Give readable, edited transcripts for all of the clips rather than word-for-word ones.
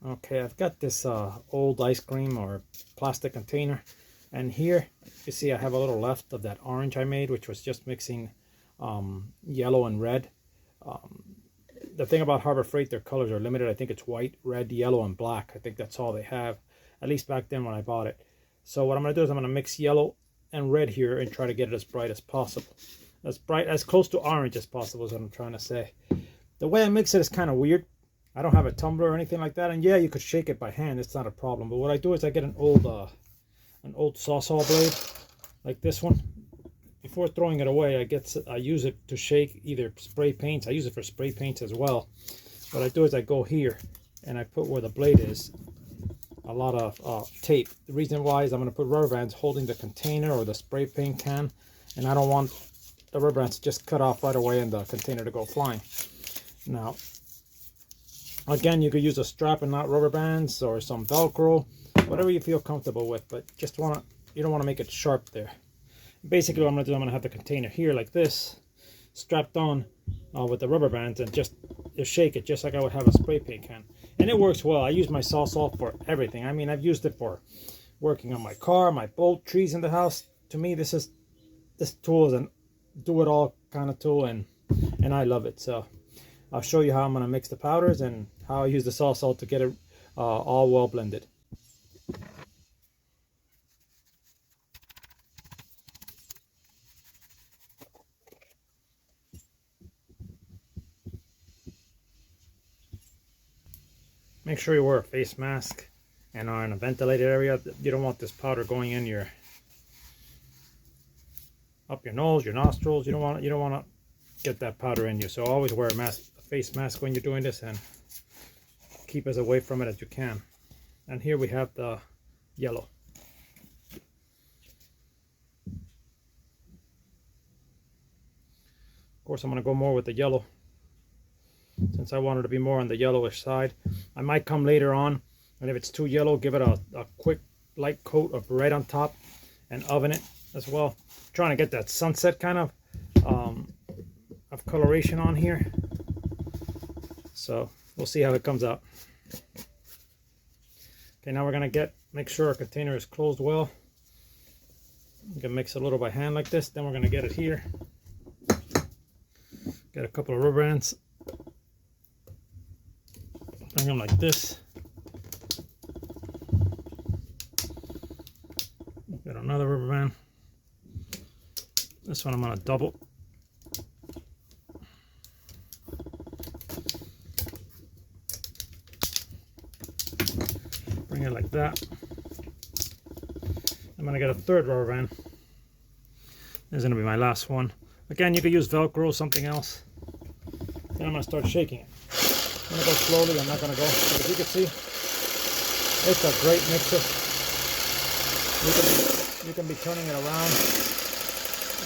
Okay, I've got this old ice cream or plastic container, and here you see I have a little left of that orange I made, which was just mixing yellow and red. The thing about Harbor Freight, their colors are limited. I think it's white, red, yellow, and black. I think that's all they have, at least back then when I bought it. So what I'm going to do is I'm going to mix yellow and red here and try to get it as bright as possible. As bright, as close to orange as possible is what I'm trying to say. The way I mix it is kind of weird. I don't have a tumbler or anything like that, and yeah, you could shake it by hand. It's not a problem. But what I do is I get an old sawzall blade like this one. Before throwing it away, I use it to shake either spray paints. I use it for spray paints as well. What I do is I go here and I put where the blade is a lot of tape. The reason why is I'm going to put rubber bands holding the container or the spray paint can, and I don't want the rubber bands to just cut off right away and the container to go flying. Now, again, you could use a strap and not rubber bands or some Velcro, whatever you feel comfortable with, but you don't want to make it sharp there. Basically what I'm going to do, I'm going to have the container here like this, strapped on with the rubber bands, and just shake it just like I would have a spray paint can. And it works well. I use my sawzall for everything. I mean, I've used it for working on my car, my boat, trees in the house. To me, this tool is an do-it-all kind of tool, and I love it. So I'll show you how I'm going to mix the powders and how I use the sawzall to get it all well blended. Make sure you wear a face mask and are in a ventilated area. You don't want this powder going in up your nose, your nostrils. You don't want to get that powder in you. So always wear a face mask when you're doing this, and keep as away from it as you can. And here we have the yellow. Of course, I'm going to go more with the yellow, since I wanted to be more on the yellowish side. I might come later on, and if it's too yellow, give it a quick light coat of red on top and oven it as well. Trying to get that sunset kind of coloration on here. So we'll see how it comes out. Okay, now we're gonna make sure our container is closed well. You can mix it a little by hand like this. Then we're gonna get it here. Get a couple of rubber bands. Bring them like this. Got another rubber band. This one I'm gonna double. Bring it like that. I'm gonna get a third rubber band. This is gonna be my last one. Again, you could use Velcro, something else. Then I'm gonna start shaking it. I'm gonna go slowly. I'm not gonna go. But as you can see, it's a great mixer. You can be turning it around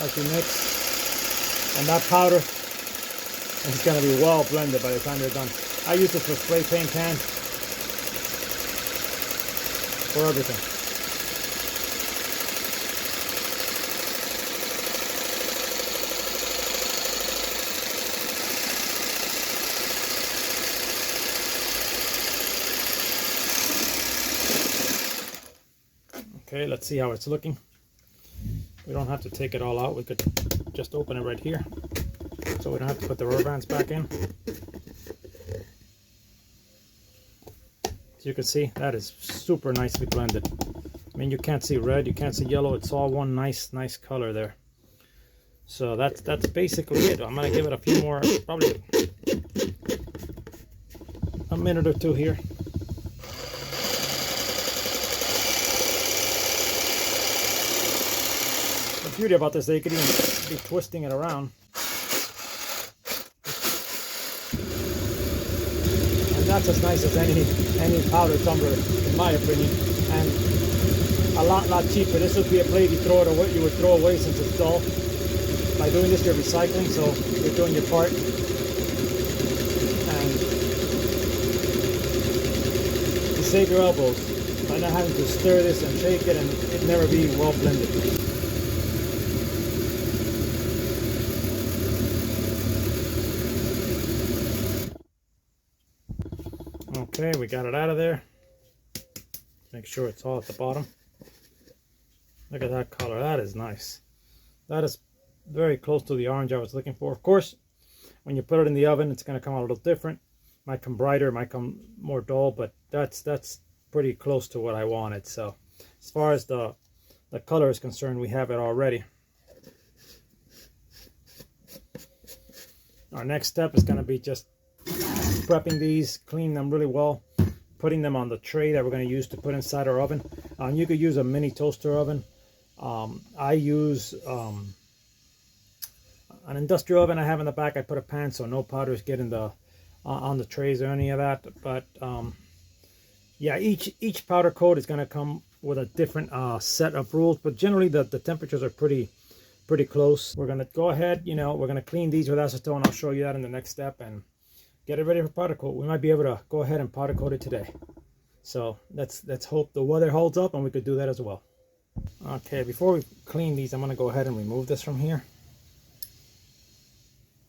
as you mix, and that powder is gonna be well blended by the time you're done. I use it for spray paint cans, for everything. Okay, let's see how it's looking. We don't have to take it all out. We could just open it right here, so we don't have to put the rubber bands back in. As you can see, that is super nicely blended. I mean, you can't see red, you can't see yellow. It's all one nice color there. So that's basically it. I'm gonna give it a few more, probably a minute or two here. The beauty about this, they could even be twisting it around, and that's as nice as any powder tumbler, in my opinion, and a lot cheaper. This would be a blade you would throw away since it's dull. By doing this, you're recycling, so you're doing your part, and you save your elbows by not having to stir this and shake it and it never be well blended. Okay, we got it out of there. Make sure it's all at the bottom. Look at that color. That is nice. That is very close to the orange I was looking for. Of course, when you put it in the oven, it's going to come out a little different. Might come brighter, might come more dull, but that's pretty close to what I wanted. So as far as the color is concerned, we have it already. Our next step is going to be just prepping these, cleaning them really well, putting them on the tray that we're going to use to put inside our oven. You could use a mini toaster oven. I use an industrial oven I have in the back. I put a pan so no powders get in the on the trays or any of that. But yeah, each powder coat is going to come with a different set of rules, but generally the temperatures are pretty close. We're going to go ahead, we're going to clean these with acetone. I'll show you that in the next step and get it ready for powder coat. We might be able to go ahead and powder coat it today. So let's hope the weather holds up and we could do that as well. Okay, before we clean these, I'm going to go ahead and remove this from here.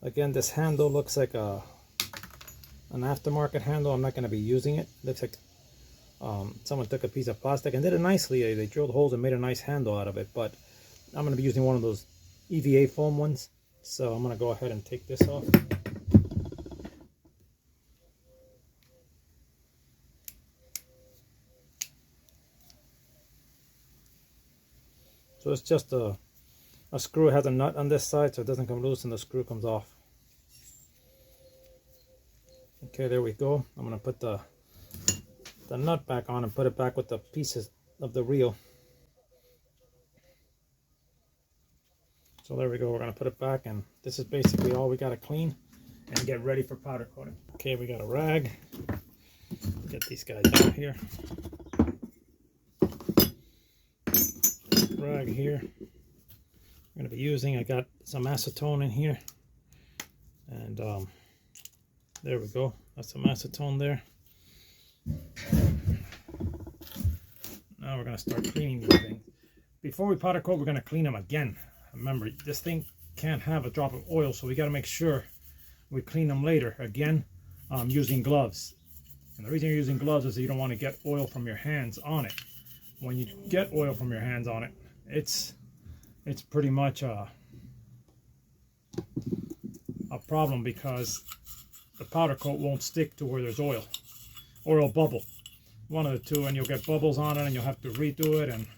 Again, this handle looks like an aftermarket handle. I'm not going to be using it. Looks like someone took a piece of plastic and did it nicely. They drilled holes and made a nice handle out of it, but I'm going to be using one of those EVA foam ones. So I'm going to go ahead and take this off. So it's just a screw. It has a nut on this side so it doesn't come loose and the screw comes off. Okay, there we go. I'm going to put the nut back on and put it back with the pieces of the reel. So there we go. We're going to put it back, and this is basically all we got to clean and get ready for powder coating. Okay, we got a rag. Get these guys out here. Rag here. I'm going to be using, I got some acetone in here, and there we go. That's some acetone there. Now we're going to start cleaning these things. Before we powder coat, we're going to clean them again. Remember, this thing can't have a drop of oil, so we got to make sure we clean them later. Again, using gloves. And the reason you're using gloves is that you don't want to get oil from your hands on it. When you get oil from your hands on it, it's pretty much a problem, because the powder coat won't stick to where there's oil, or it'll bubble. One of the two, and you'll get bubbles on it and you'll have to redo it, and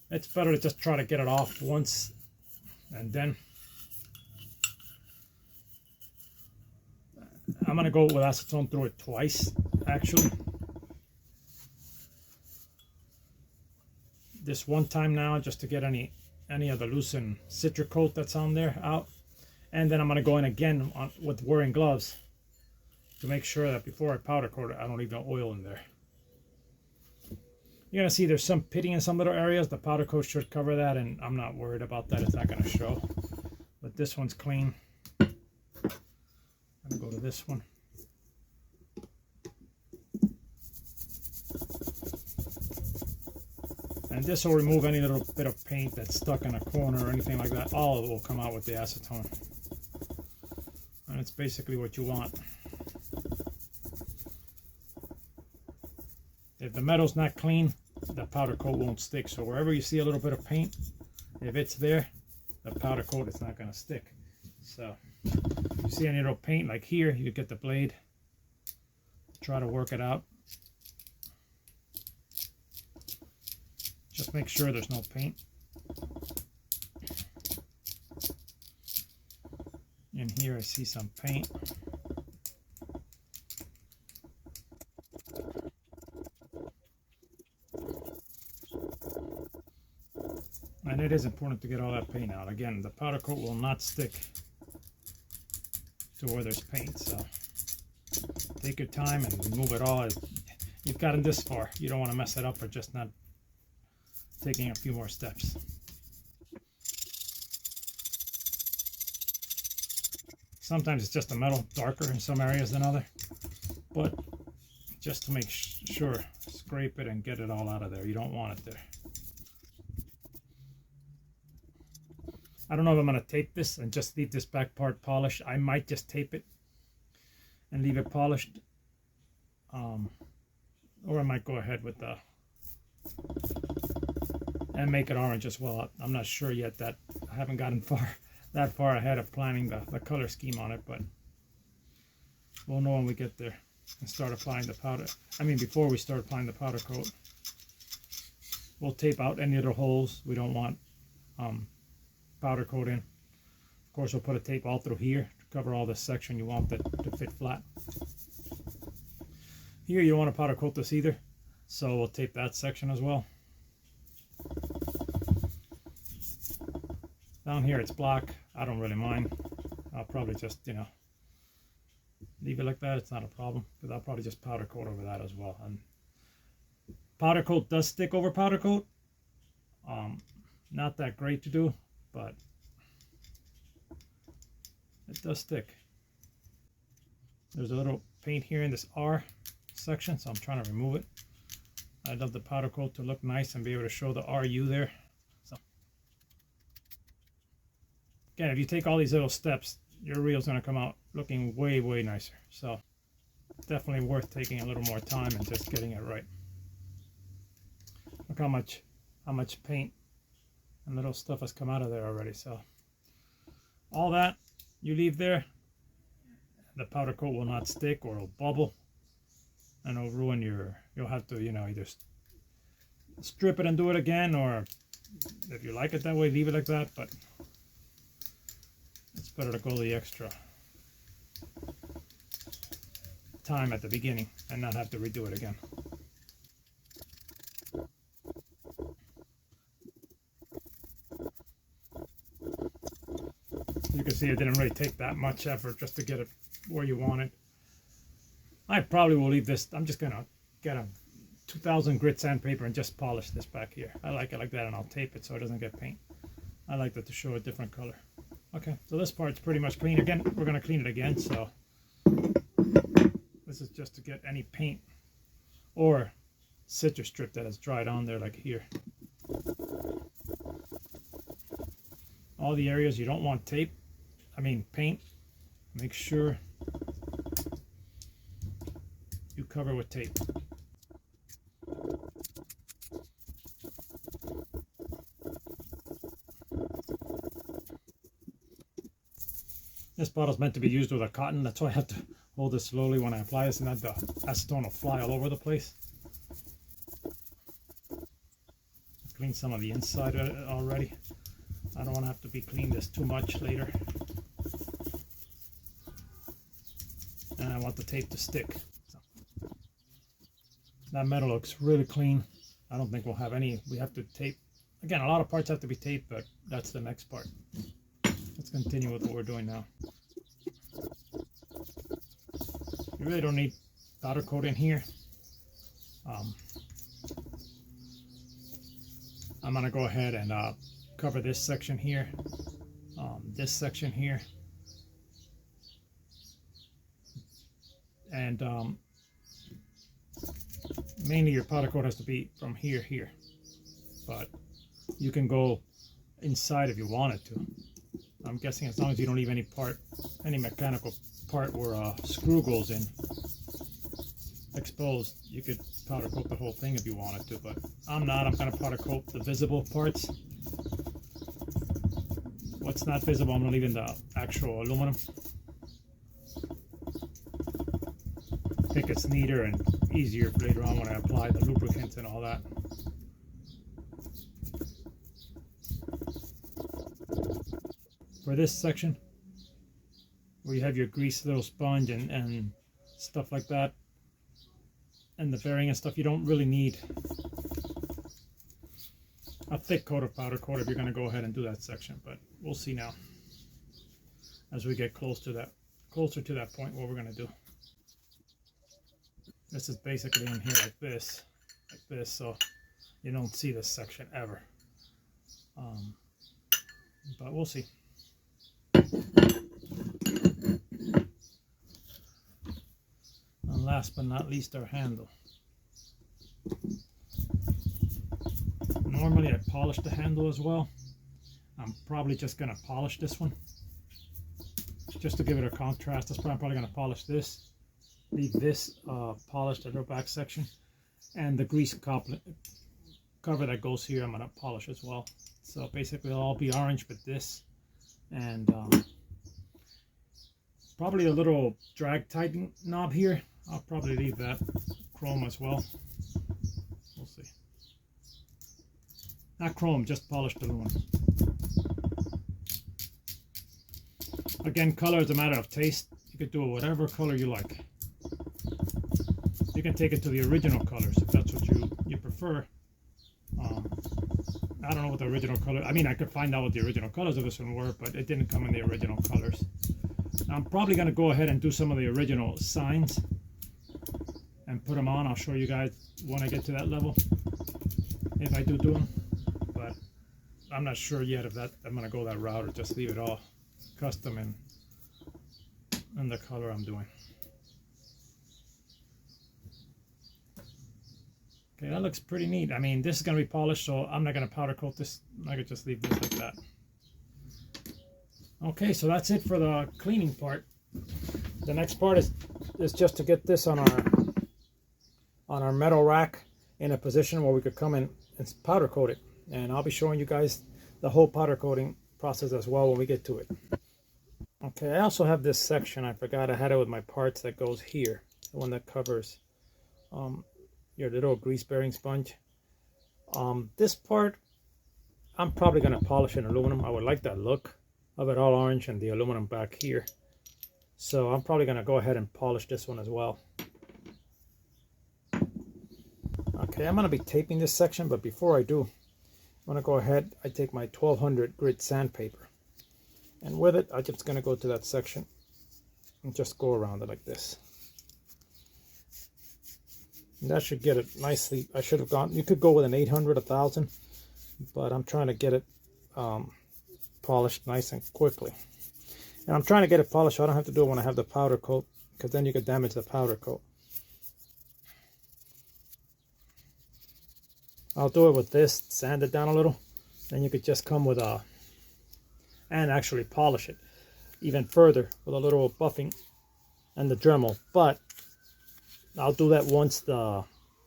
it's better to just try to get it off once, and then I'm going to go with acetone through it twice, actually. This one time now, just to get any of the loosened citric coat that's on there out, and then I'm going to go in again with wearing gloves to make sure that before I powder coat it, I don't leave no oil in there. You're going to see there's some pitting in some little areas. The powder coat should cover that, and I'm not worried about that. It's not going to show. But this one's clean. I'm going to go to this one. And this will remove any little bit of paint that's stuck in a corner or anything like that. All of it will come out with the acetone. And it's basically what you want. If the metal's not clean, the powder coat won't stick. So wherever you see a little bit of paint, if it's there, the powder coat is not going to stick. So if you see any little paint like here, you get the blade, try to work it out. Just make sure there's no paint. In here I see some paint. And it is important to get all that paint out. Again, the powder coat will not stick to where there's paint, so take your time and remove it all. You've gotten this far. You don't want to mess it up for just not taking a few more steps. Sometimes it's just the metal darker in some areas than other, but just to make sure, scrape it and get it all out of there. You don't want it there. I don't know if I'm going to tape this and just leave this back part polished. I might just tape it and leave it polished or I might go ahead with the and make it orange as well. I'm not sure yet. That I haven't gotten that far ahead of planning the color scheme on it, but we'll know when we get there and start applying the powder. I mean, before we start applying the powder coat, we'll tape out any of the holes we don't want powder coat in. Of course, we'll put a tape all through here to cover all this section you want that to fit flat. Here you don't want to powder coat this either, so we'll tape that section as well. Down here it's black. I don't really mind. I'll probably just, you know, leave it like that. It's not a problem, because I'll probably just powder coat over that as well. And powder coat does stick over powder coat. Not that great to do, but it does stick. There's a little paint here in this R section, so I'm trying to remove it. I'd love the powder coat to look nice and be able to show the RU there. So again, if you take all these little steps, your reel's going to come out looking way, way nicer. So definitely worth taking a little more time and just getting it right. Look how much paint and little stuff has come out of there already. So all that you leave there, the powder coat will not stick, or it'll bubble and it'll ruin you'll have to, you know, either strip it and do it again, or if you like it that way, leave it like that. But it's better to go the extra time at the beginning and not have to redo it again. You can see it didn't really take that much effort just to get it where you want it. I probably will leave this. I'm just gonna get a 2000 grit sandpaper and just polish this back here. I like it like that, and I'll tape it so it doesn't get paint. I like that to show a different color. Okay, so this part's pretty much clean. Again, we're gonna clean it again, so this is just to get any paint or citrus strip that has dried on there, like here. All the areas you don't want paint, make sure you cover with tape. This bottle's meant to be used with a cotton, that's why I have to hold it slowly when I apply this, and that the acetone will fly all over the place. I've cleaned some of the inside already. I don't want to have to be cleaning this too much later. And I want the tape to stick. So, that metal looks really clean. I don't think we'll have any, we have to tape. Again, a lot of parts have to be taped, but that's the next part. Let's continue with what we're doing now. You really don't need powder coat in here. I'm gonna go ahead and cover this section here, and mainly your powder coat has to be from here, but you can go inside if you wanted to. I'm guessing as long as you don't leave any mechanical part where a screw goes in exposed, you could powder coat the whole thing if you wanted to, but I'm not. I'm going to powder coat the visible parts. What's not visible, I'm going to leave in the actual aluminum. I think it's neater and easier later on when I apply the lubricants and all that. For this section, where you have your grease little sponge and stuff like that, and the bearing and stuff, you don't really need a thick coat of powder coat if you're going to go ahead and do that section, but we'll see now as we get closer to that point what we're going to do. This is basically in here like this, so you don't see this section ever, but we'll see. And last but not least, our handle. Normally I polish the handle as well. I'm probably just going to polish this one just to give it a contrast. That's why I'm probably going to polish this leave this polished at the back section, and the grease cover that goes here I'm gonna polish as well. So basically it'll all be orange, but this, and probably a little drag tighten knob here, I'll probably leave that chrome as well. We'll see. Not chrome, just polished aluminum. Again, color is a matter of taste. You could do it whatever color you like. You can take it to the original colors if that's what you prefer. I don't know what the original color, I mean, I could find out what the original colors of this one were, but it didn't come in the original colors. I'm probably going to go ahead and do some of the original signs and put them on. I'll show you guys when I get to that level, if I do them, but I'm not sure yet if that I'm going to go that route or just leave it all custom in the color I'm doing. Okay, that looks pretty neat. I mean, this is going to be polished, so I'm not going to powder coat this. I could just leave this like that. Okay, so that's it for the cleaning part. The next part is just to get this on our metal rack in a position where we could come in and powder coat it. And I'll be showing you guys the whole powder coating process as well when we get to it. Okay, I also have this section. I forgot I had it with my parts that goes here, the one that covers your little grease bearing sponge. This part I'm probably going to polish in aluminum. I would like that look of it all orange and the aluminum back here, so I'm probably going to go ahead and polish this one as well. Okay, I'm going to be taping this section, but before I do, I'm going to go ahead, I take my 1200 grit sandpaper, and with it I'm just going to go to that section and just go around it like this. And that should get it nicely. I should have gone, you could go with an 800, 1000, but I'm trying to get it polished nice and quickly. And I'm trying to get it polished so I don't have to do it when I have the powder coat, because then you could damage the powder coat. I'll do it with this, sand it down a little, then you could just come with and actually polish it even further with a little buffing and the Dremel. But I'll do that once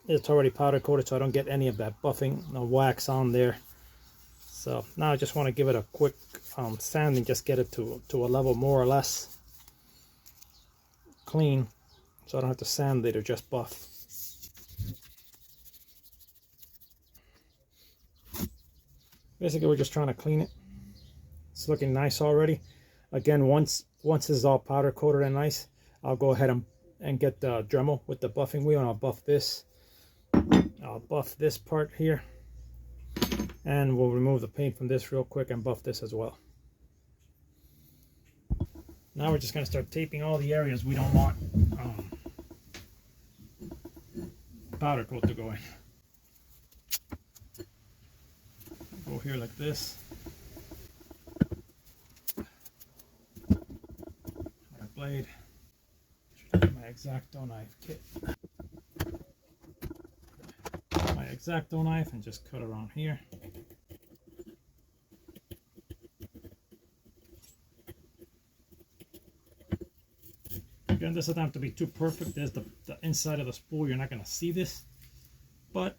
it's already powder coated, so I don't get any of that buffing, no wax on there. So now I just want to give it a quick sand and just get it to a level more or less clean, so I don't have to sand it or just buff. Basically, we're just trying to clean it. It's looking nice already. Again, once this is all powder coated and nice, I'll go ahead and get the Dremel with the buffing wheel, and I'll buff this. I'll buff this part here, and we'll remove the paint from this real quick and buff this as well. Now we're just going to start taping all the areas we don't want powder coat to go in. Go here like this. My blade. My X-Acto knife kit. My X-Acto knife and just cut around here. Again, this doesn't have to be too perfect. There's the inside of the spool. You're not going to see this, but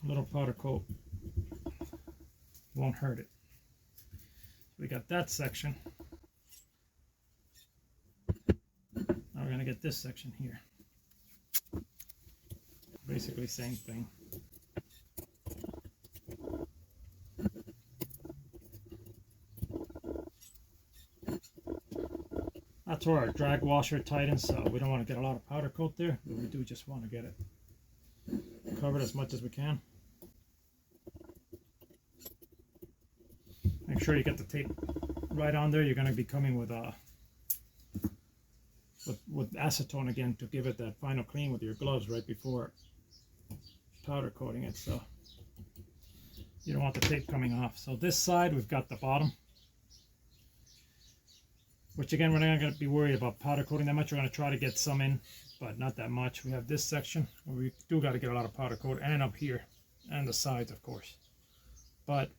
a little powder coat won't hurt it. We got that section. Now we're going to get this section here. Basically same thing. That's where our drag washer tightens, so we don't want to get a lot of powder coat there, but we do just want to get it covered as much as we can. Make sure you get the tape right on there. You're going to be coming with acetone again to give it that final clean with your gloves right before powder coating it, so you don't want the tape coming off. So this side we've got the bottom, which again we're not going to be worried about powder coating that much. We're going to try to get some in, but not that much. We have this section where we do got to get a lot of powder coat, and up here and the sides of course. But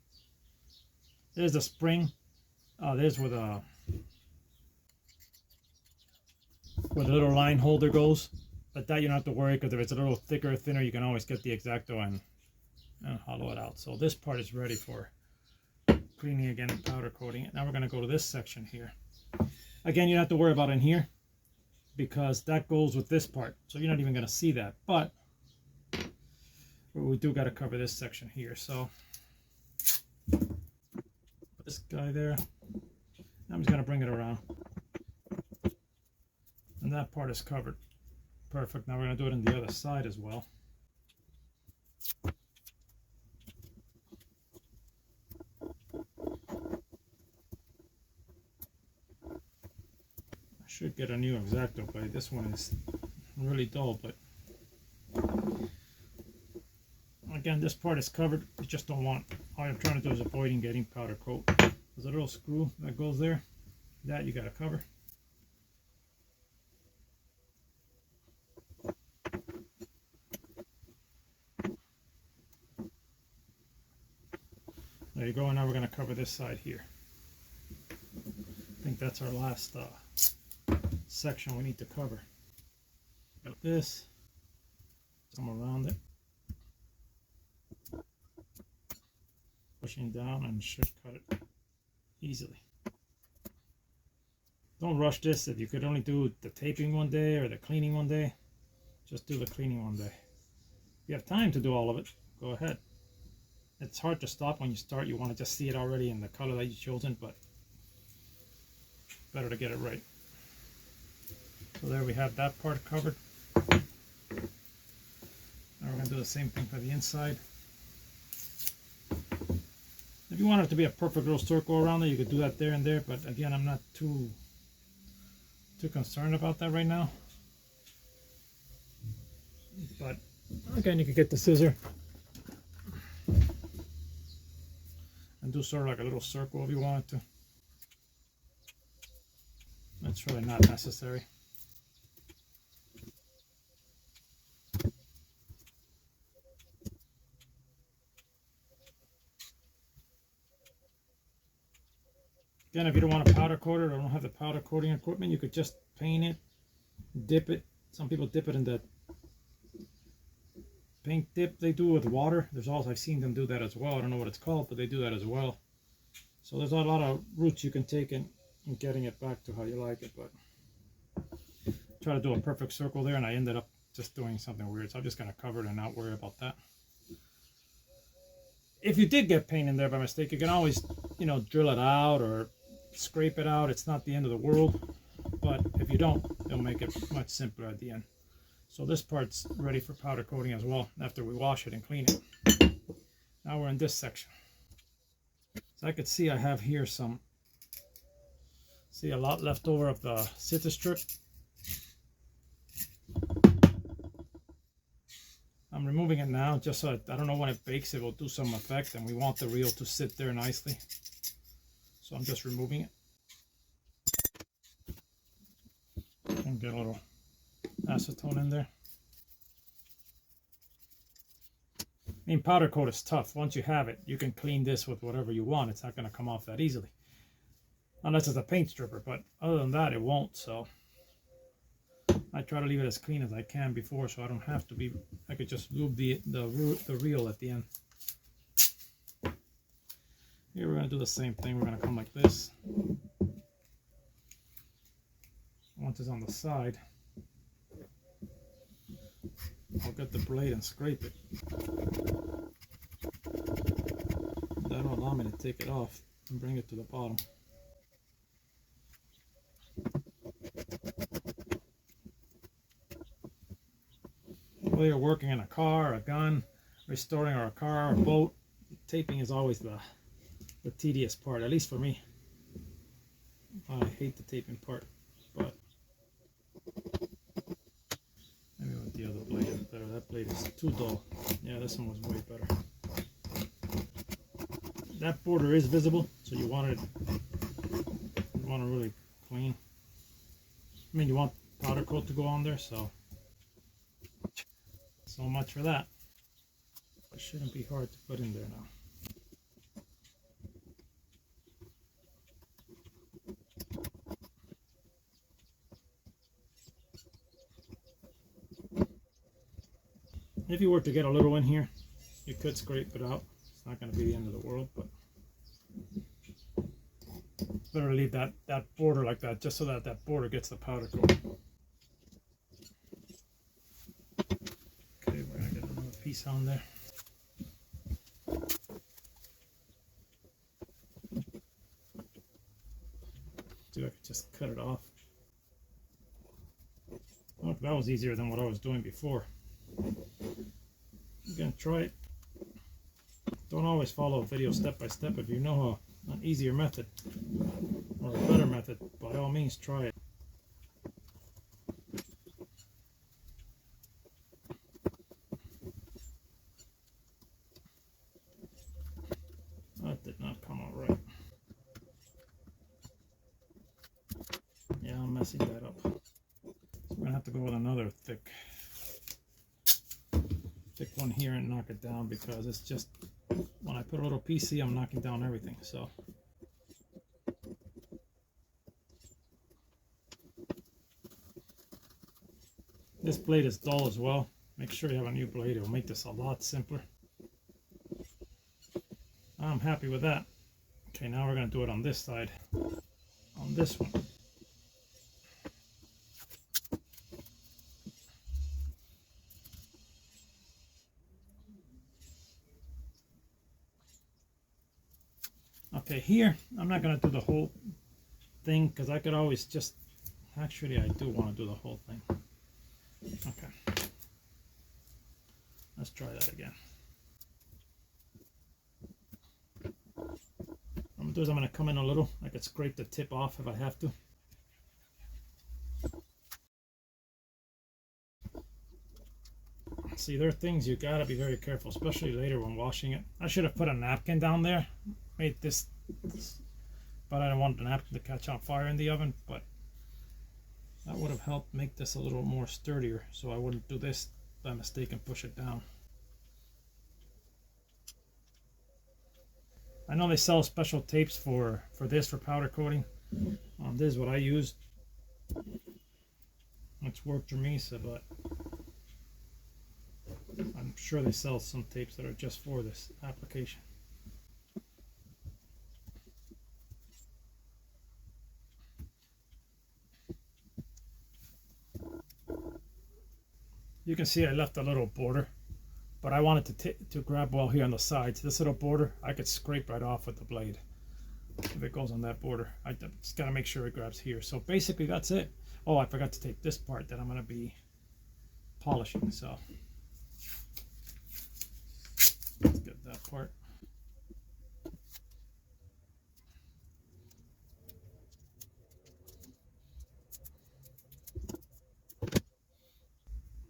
there's the spring. There's where where the little line holder goes. But that you don't have to worry, because if it's a little thicker or thinner, you can always get the X-Acto and hollow it out. So this part is ready for cleaning again and powder coating it. Now we're going to go to this section here. Again, you don't have to worry about in here, because that goes with this part, so you're not even going to see that. But we do got to cover this section here. So put this guy there. I'm just going to bring it around, and that part is covered. Perfect. Now we're going to do it on the other side as well. I should get a new X-Acto blade. This one is really dull, but again, this part is covered. You just don't want, all I'm trying to do is avoiding getting powder coat. There's a little screw that goes there. That you got to cover. There you go, and now we're going to cover this side here. I think that's our last section we need to cover. Got this, come around it, pushing down, and should cut it easily. Don't rush this. If you could only do the taping one day or the cleaning one day, just do the cleaning one day. If you have time to do all of it, go ahead. It's hard to stop when you start. You want to just see it already in the color that you've chosen, but better to get it right. So there we have that part covered. Now we're going to do the same thing for the inside. If you want it to be a perfect little circle around there, you could do that there and there, but again, I'm not too concerned about that right now. But again, you could get the scissor and do sort of like a little circle if you wanted to. That's really not necessary. Again, if you don't want to powder coat it or don't have the powder coating equipment, you could just paint it, dip it. Some people dip it in the paint dip they do with water. There's also, I've seen them do that as well. I don't know what it's called, but they do that as well. So there's a lot of routes you can take in getting it back to how you like it. But try to do a perfect circle there, and I ended up just doing something weird. So I'm just going to cover it and not worry about that. If you did get paint in there by mistake, you can always, drill it out or scrape it out. It's not the end of the world. But if you don't, it'll make it much simpler at the end. So this part's ready for powder coating as well after we wash it and clean it. Now we're in this section. So I could see I have here a lot left over of the citrus strip. I'm removing it now just so I don't know when it bakes it will do some effect, and we want the reel to sit there nicely. So I'm just removing it. And get a little acetone in there. I mean, powder coat is tough. Once you have it, you can clean this with whatever you want. It's not going to come off that easily. Unless it's a paint stripper, but other than that, it won't. So I try to leave it as clean as I can before, so I don't have to be, I could just lube the reel at the end. Here we're going to do the same thing. We're going to come like this. Once it's on the side, I'll get the blade and scrape it. That'll allow me to take it off and bring it to the bottom. Whether you're working in a car, a gun, restoring a car or a boat, taping is always the tedious part, at least for me. I hate the taping part, but maybe with the other blade is better. That blade is too dull. Yeah, this one was way better. That border is visible, so you want it really clean. I mean, you want powder coat to go on there, so much for that. It shouldn't be hard to put in there now. If you were to get a little in here, you could scrape it out. It's not going to be the end of the world, but better leave that border like that, just so that that border gets the powder coat. Okay, we're going to get another piece on there. See if I could just cut it off. Oh, that was easier than what I was doing before. I'm going to try it. Don't always follow a video step by step. If you know an easier method or a better method, by all means try it. That did not come out right. Yeah, I'm messing that up. So I'm going to have to go with another thick one here and knock it down, because it's just, when I put a little PC, I'm knocking down everything. So this blade is dull as well. Make sure you have a new blade. It will make this a lot simpler. I'm happy with that. Okay, now we're going to do it on this side, on this one. Okay, here, I'm not going to do the whole thing, because I could always just, actually I do want to do the whole thing. Okay, let's try that again. What I'm going to do is I'm going to come in a little. I could scrape the tip off if I have to. See, there are things you got to be very careful, especially later when washing it. I should have put a napkin down there, made this, but I don't want the napkin to catch on fire in the oven, but that would have helped make this a little more sturdier, so I wouldn't do this by mistake and push it down. I know they sell special tapes for this, for powder coating. This is what I used. It's worked for me, so, but I'm sure they sell some tapes that are just for this application. You can see I left a little border, but I wanted to grab well here on the sides. This little border, I could scrape right off with the blade. If it goes on that border, I just got to make sure it grabs here. So basically that's it. Oh, I forgot to take this part that I'm going to be polishing, so let's get that part.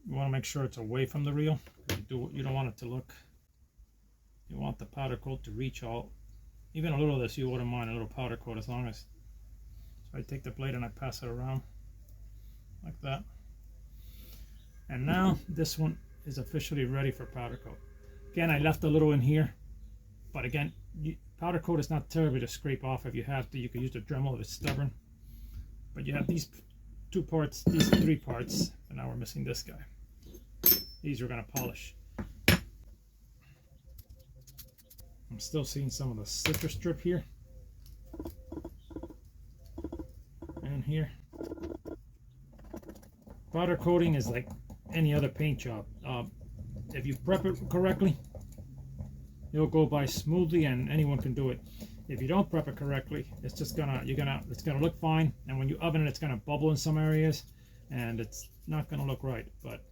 You want to make sure it's away from the reel. You don't want it to look, you want the powder coat to reach all, even a little of this you wouldn't mind, a little powder coat, as long as, so I take the blade and I pass it around like that. And now this one is officially ready for powder coat. Again, I left a little in here, but again, powder coat is not terribly to scrape off. If you have to, you can use the Dremel if it's stubborn. But you have these two parts, these three parts, and now we're missing this guy. These we're going to polish. I'm still seeing some of the citrus strip here and here. Powder coating is like any other paint job. If you prep it correctly, it'll go by smoothly and anyone can do it. If you don't prep it correctly, it's just gonna, it's gonna look fine, and when you oven it, it's gonna bubble in some areas and it's not gonna look right. But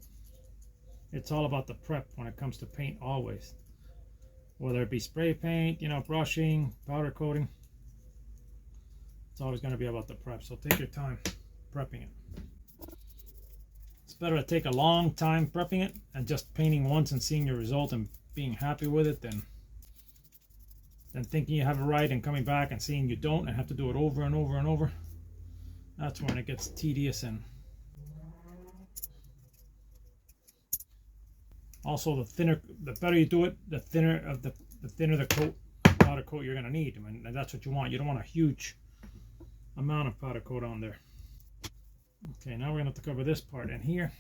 it's all about the prep when it comes to paint, always. Whether it be spray paint, you know, brushing, powder coating, it's always going to be about the prep. So take your time prepping it. It's better to take a long time prepping it and just painting once and seeing your result and being happy with it than thinking you have it right and coming back and seeing you don't and have to do it over and over and over. That's when it gets tedious. And also, the better you do it, the thinner the coat, powder coat you're going to need. I mean, and that's what you want. You don't want a huge amount of powder coat on there. Okay, now we're going to have to cover this part. And here,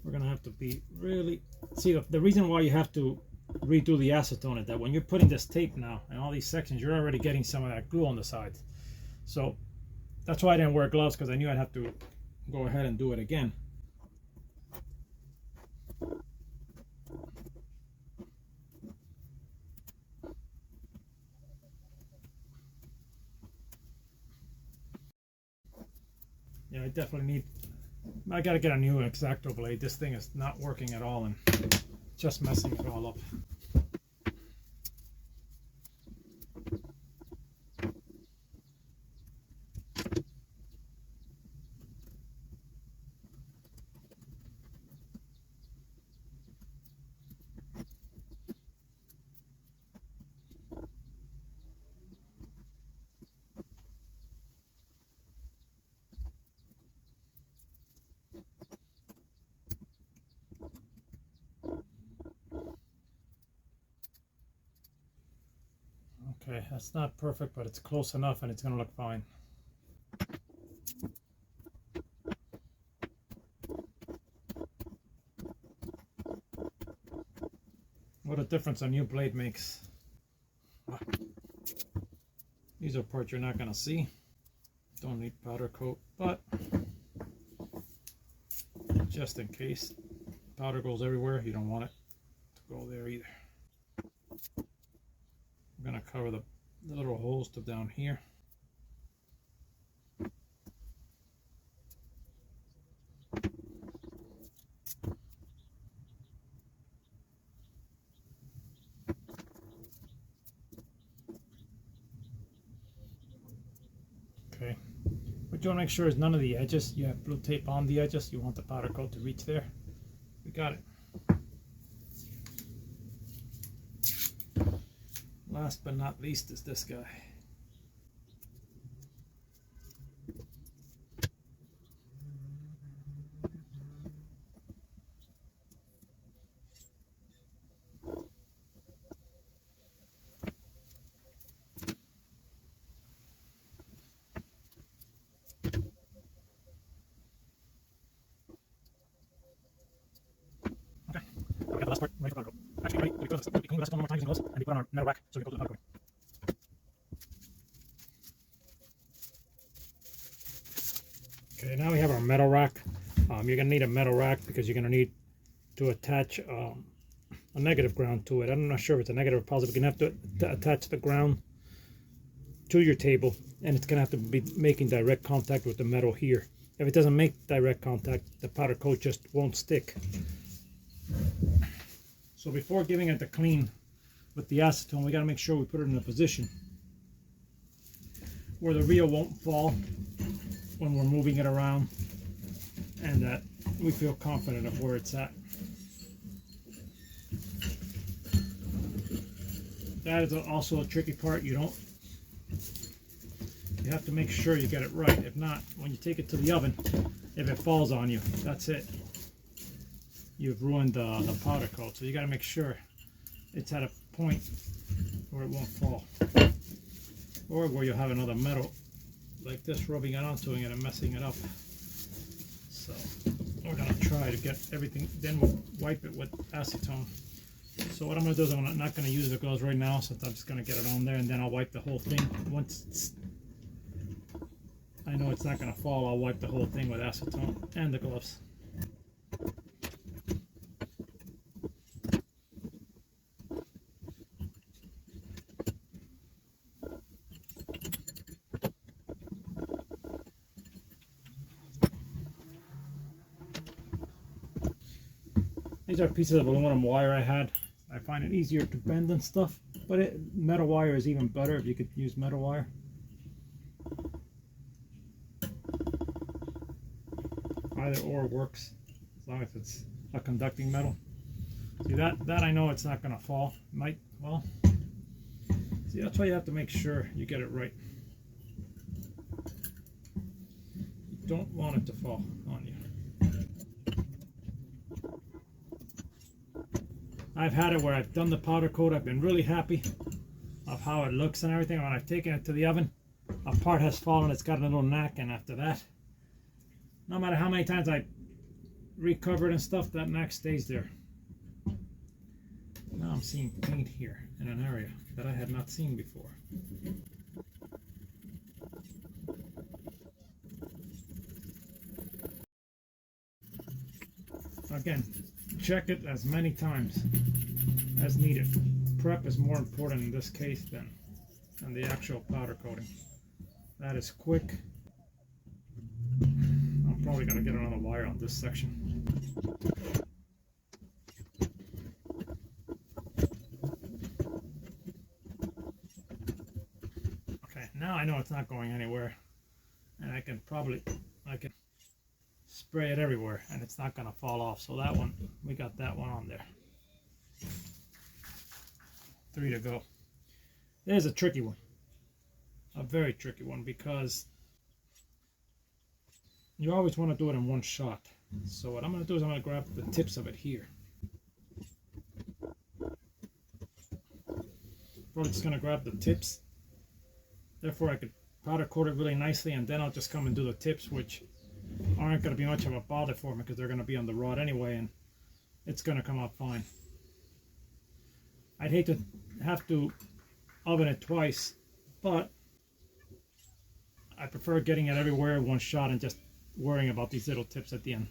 we're gonna have to be really, see, the reason why you have to redo the acetone is that when you're putting this tape now in all these sections, you're already getting some of that glue on the sides. So that's why I didn't wear gloves, because I knew I'd have to go ahead and do it again. Yeah, I definitely need, I gotta get a new X-Acto blade. This thing is not working at all and just messing it all up. Okay, that's not perfect, but it's close enough and it's gonna look fine. What a difference a new blade makes. These are parts you're not gonna see. Don't need powder coat, but just in case powder goes everywhere, you don't want it to go there either. I'm gonna cover the little holes to down here. Okay, what you want to make sure is none of the edges, you have blue tape on the edges, you want the powder coat to reach there. We got it. Last but not least is this guy. We got the last part ready for powder coat. Actually, ready to clean the acetone one more time using gloves and we put on our metal rack so we can go to the powder coating. Okay, now we have our metal rack. You're going to need a metal rack because you're going to need to attach a negative ground to it. I'm not sure if it's a negative or positive. You're going to have to attach the ground to your table, and it's going to have to be making direct contact with the metal here. If it doesn't make direct contact, the powder coat just won't stick. So before giving it the clean with the acetone, we got to make sure we put it in a position where the reel won't fall when we're moving it around, and that we feel confident of where it's at. That is also a tricky part. You have to make sure you get it right. If not, when you take it to the oven, if it falls on you, that's it. You've ruined the powder coat. So you got to make sure it's at a point where it won't fall, or where you'll have another metal like this rubbing it onto it and messing it up. So we're gonna try to get everything, then we'll wipe it with acetone. So what I'm gonna do is I'm not gonna use the gloves right now, so I'm just gonna get it on there, and then I'll wipe the whole thing. Once I know it's not gonna fall, I'll wipe the whole thing with acetone and the gloves. These are pieces of aluminum wire I had. I find it easier to bend and stuff, but metal wire is even better if you could use metal wire. Either or works, as long as it's a conducting metal. See, that I know it's not going to fall. Might, well, see, that's why you have to make sure you get it right. You don't want it to fall on you. I've had it where I've done the powder coat, I've been really happy of how it looks and everything. When I've taken it to the oven, a part has fallen, it's got a little knack, and after that, no matter how many times I recovered and stuff, that knack stays there. Now I'm seeing paint here in an area that I had not seen before. Again, check it as many times as needed. Prep is more important in this case than the actual powder coating. That is quick. I'm probably gonna get another wire on this section. Okay, now I know it's not going anywhere, and I can spray it everywhere and it's not gonna fall off. So that one, we got that one on there. 3 to go. There's a tricky one, a very tricky one, because you always want to do it in one shot. So what I'm going to do is I'm going to grab the tips of it here. Probably just going to grab the tips. Therefore I could powder coat it really nicely, and then I'll just come and do the tips, which aren't going to be much of a bother for me because they're going to be on the rod anyway, and it's going to come out fine. I'd hate to have to oven it twice, but I prefer getting it everywhere in one shot and just worrying about these little tips at the end.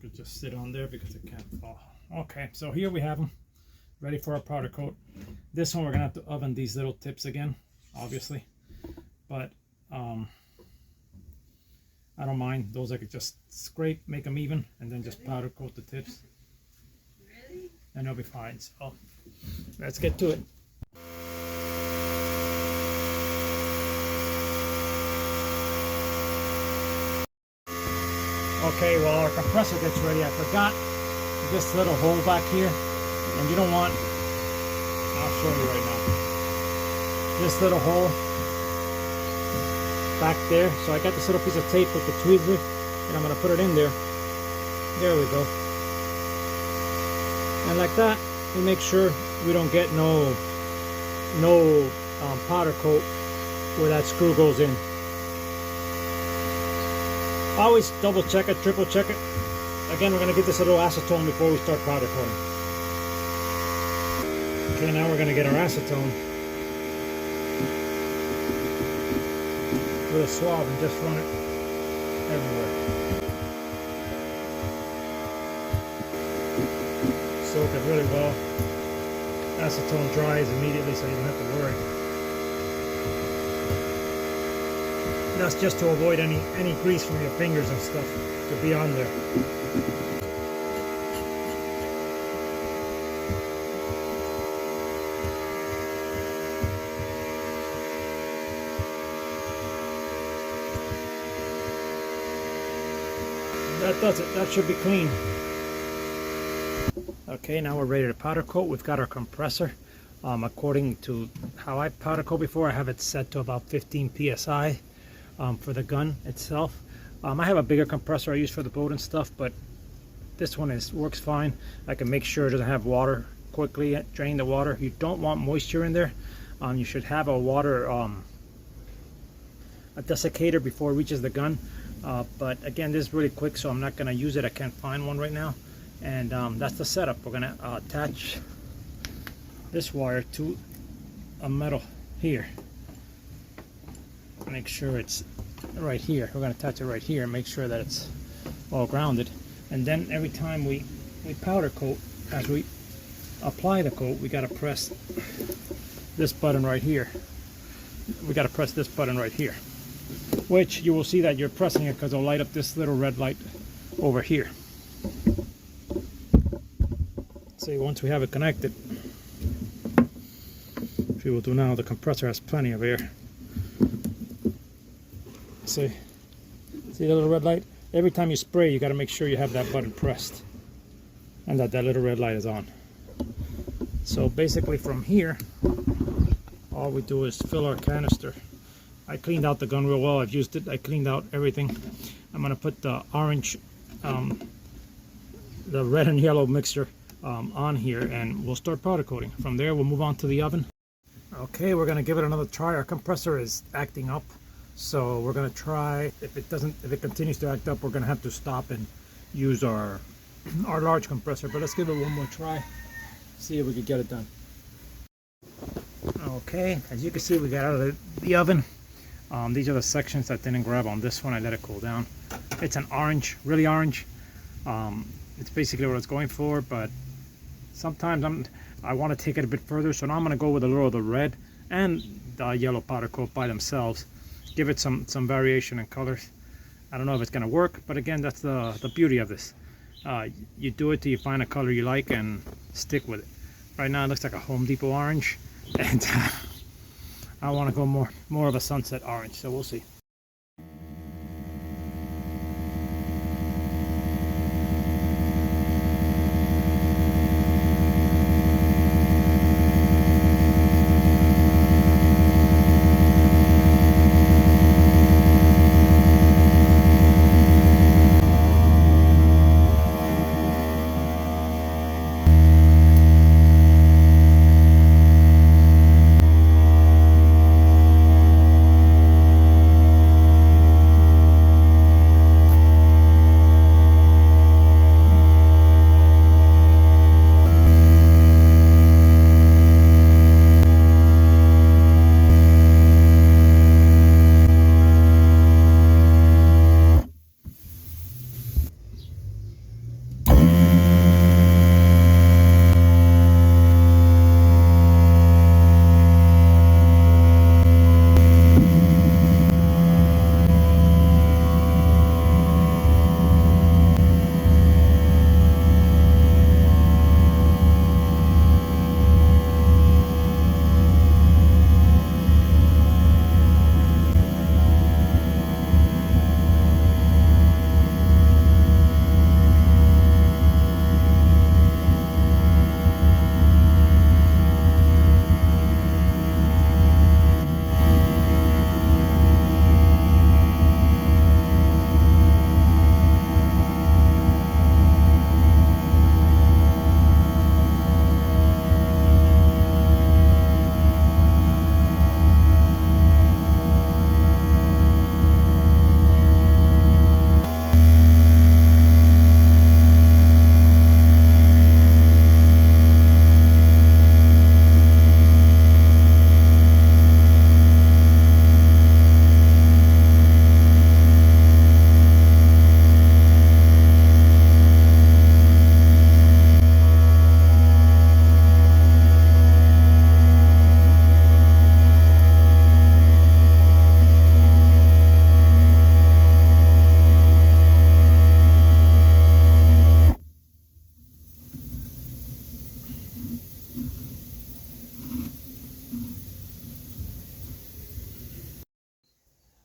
Could just sit on there because it can't fall. Okay, so here we have them ready for our powder coat. This one we're gonna have to oven these little tips again, obviously, but I don't mind those. I could just scrape, make them even, and then just powder coat the tips, and they'll be fine. So let's get to it. Okay, well, our compressor gets ready. I forgot this little hole back here, and you don't want, I'll show you right now, this little hole back there. So I got this little piece of tape with the tweezers, and I'm going to put it in there. There we go. And like that, we make sure we don't get no powder coat where that screw goes in. Always double check it, triple check it. Again, we're going to give this a little acetone before we start powder coating. Okay, now we're going to get our acetone with a swab and just run it everywhere. Soak it really well. Acetone dries immediately, so you don't have to worry. That's just to avoid any grease from your fingers and stuff to be on there. That does it. That should be clean. Okay, now we're ready to powder coat. We've got our compressor. According to how I powder coat before, I have it set to about 15 psi. for the gun itself. I have a bigger compressor I use for the boat and stuff, but this one works fine. I can make sure it doesn't have water quickly, drain the water. You don't want moisture in there. You should have a water a desiccator before it reaches the gun. But again, this is really quick, so I'm not going to use it. I can't find one right now. And that's the setup. We're going to attach this wire to a metal here. Make sure it's right here. We're going to attach it right here. Make sure that it's all grounded. And then every time we powder coat, as we apply the coat, we got to press this button right here. We got to press this button right here, which you will see that you're pressing it because it'll light up this little red light over here. See, once we have it connected, which we will do now, the compressor has plenty of air. See the little red light? Every time you spray, you got to make sure you have that button pressed and that little red light is on. So basically from here, all we do is fill our canister. I cleaned out the gun real well. I've used it. I cleaned out everything. I'm going to put the orange, the red and yellow mixture on here, and we'll start powder coating. From there, we'll move on to the oven. Okay, we're going to give it another try. Our compressor is acting up, so we're going to try. If it continues to act up, we're going to have to stop and use our large compressor. But let's give it one more try. See if we can get it done. Okay, as you can see, we got out of the oven. These are the sections that didn't grab on this one. I let it cool down. It's an orange, really orange. It's basically what it's going for, but sometimes I want to take it a bit further, so now I'm going to go with a little of the red and the yellow powder coat by themselves. Give it some variation in colors. I don't know if it's going to work, but again, that's the beauty of this. You do it till you find a color you like and stick with it. Right now it looks like a Home Depot orange, and I want to go more of a sunset orange, so we'll see.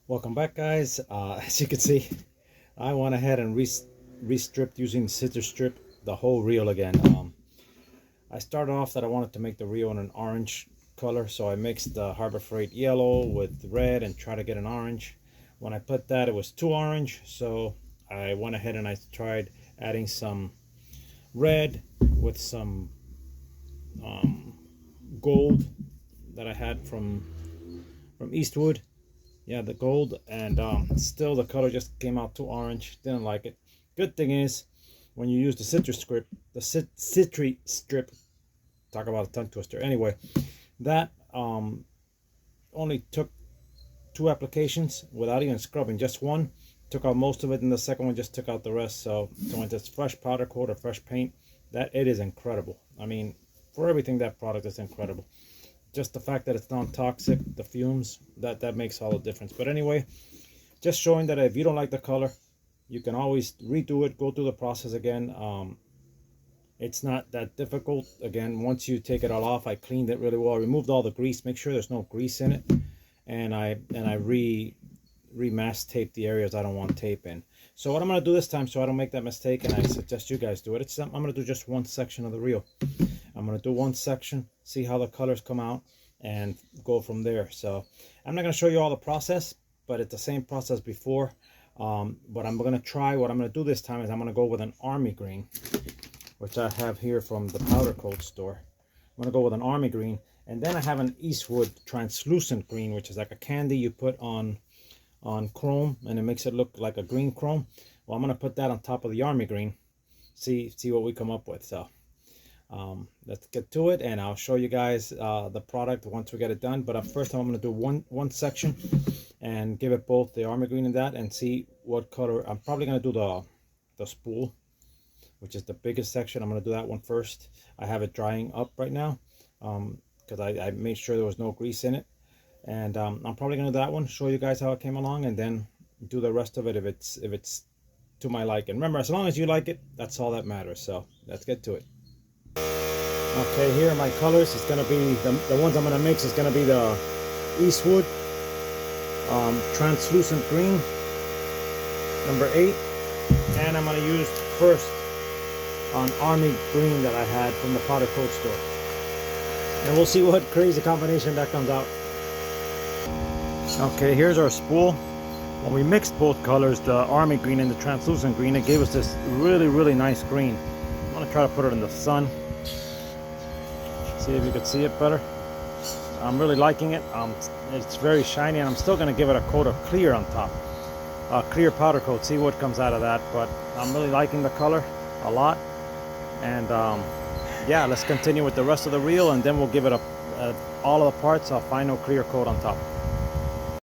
Welcome back, guys. As you can see, I went ahead and restripped using scissor strip the whole reel again. I started off that I wanted to make the reel in an orange color, so I mixed the Harbor Freight yellow with red and try to get an orange. When I put that, it was too orange, so I went ahead and I tried adding some red with some gold that I had from Eastwood. Yeah, the gold, and still the color just came out too orange. Didn't like it. Good thing is, when you use the citrus strip, talk about a tongue twister. Anyway, that only took 2 applications without even scrubbing. Just one took out most of it, and the second one just took out the rest. So when it's fresh powder coat or fresh paint, that it is incredible. I mean, for everything, that product is incredible. Just the fact that it's non-toxic, the fumes, that makes all the difference. But anyway, just showing that if you don't like the color, you can always redo it, go through the process again. It's not that difficult. Again, once you take it all off, I cleaned it really well, removed all the grease, make sure there's no grease in it, and I re-mask tape the areas I don't want tape in. So what I'm going to do this time, so I don't make that mistake, and I suggest you guys do it, I'm going to do just one section of the reel. I'm going to do one section, see how the colors come out, and go from there. So I'm not going to show you all the process, but it's the same process before. But I'm going to try, what I'm going to do this time is I'm going to go with an army green, which I have here from the powder coat store. I'm going to go with an army green, and then I have an Eastwood translucent green, which is like a candy you put on chrome, and it makes it look like a green chrome. Well, I'm going to put that on top of the army green, see what we come up with. So let's get to it, and I'll show you guys the product once we get it done. But first I'm going to do one section and give it both the army green and that, and see what color. I'm probably going to do the spool, which is the biggest section. I'm going to do that one first. I have it drying up right now because I made sure there was no grease in it, and I'm probably going to do that one, show you guys how it came along, and then do the rest of it if it's to my liking. Remember, as long as you like it, that's all that matters. So let's get to it. Okay, here are my colors. It's going to be the ones I'm going to mix is going to be the Eastwood translucent green, number 8, and I'm going to use first on army green that I had from the powder coat store, and we'll see what crazy combination that comes out. Okay, here's our spool. When we mixed both colors, the army green and the translucent green, it gave us this really nice green. I'm going to try to put it in the sun, see if you could see it better. I'm really liking it. It's very shiny, and I'm still going to give it a coat of clear on top, clear powder coat, see what comes out of that. But I'm really liking the color a lot, and yeah, let's continue with the rest of the reel, and then we'll give it all of the parts a final clear coat on top.